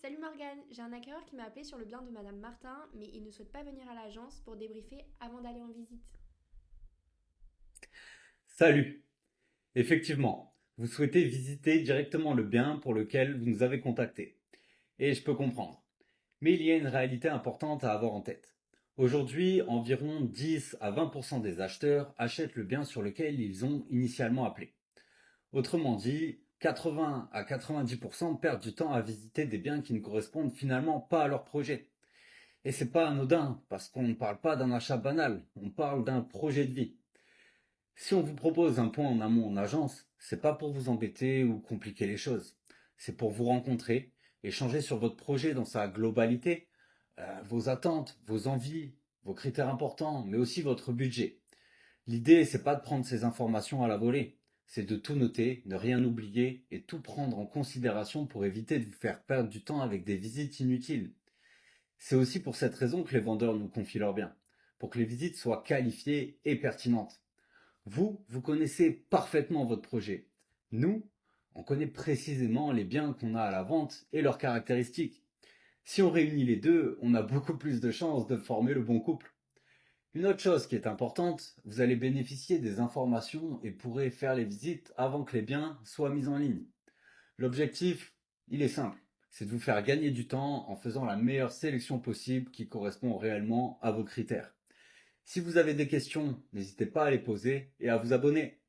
Salut Morgane, j'ai un acquéreur qui m'a appelé sur le bien de Madame Martin, mais il ne souhaite pas venir à l'agence pour débriefer avant d'aller en visite. Salut. Effectivement, vous souhaitez visiter directement le bien pour lequel vous nous avez contacté. Et je peux comprendre. Mais il y a une réalité importante à avoir en tête. Aujourd'hui, environ 10 à 20% des acheteurs achètent le bien sur lequel ils ont initialement appelé. Autrement dit, 80 à 90% perdent du temps à visiter des biens qui ne correspondent finalement pas à leur projet. Et c'est pas anodin, parce qu'on ne parle pas d'un achat banal, on parle d'un projet de vie. Si on vous propose un point en amont en agence, c'est pas pour vous embêter ou compliquer les choses. C'est pour vous rencontrer, échanger sur votre projet dans sa globalité, vos attentes, vos envies, vos critères importants, mais aussi votre budget. L'idée, c'est pas de prendre ces informations à la volée. C'est de tout noter, ne rien oublier et tout prendre en considération pour éviter de vous faire perdre du temps avec des visites inutiles. C'est aussi pour cette raison que les vendeurs nous confient leurs biens, pour que les visites soient qualifiées et pertinentes. Vous connaissez parfaitement votre projet. Nous, on connaît précisément les biens qu'on a à la vente et leurs caractéristiques. Si on réunit les deux, on a beaucoup plus de chances de former le bon couple. Une autre chose qui est importante, vous allez bénéficier des informations et pourrez faire les visites avant que les biens soient mis en ligne. L'objectif, il est simple, c'est de vous faire gagner du temps en faisant la meilleure sélection possible qui correspond réellement à vos critères. Si vous avez des questions, n'hésitez pas à les poser et à vous abonner.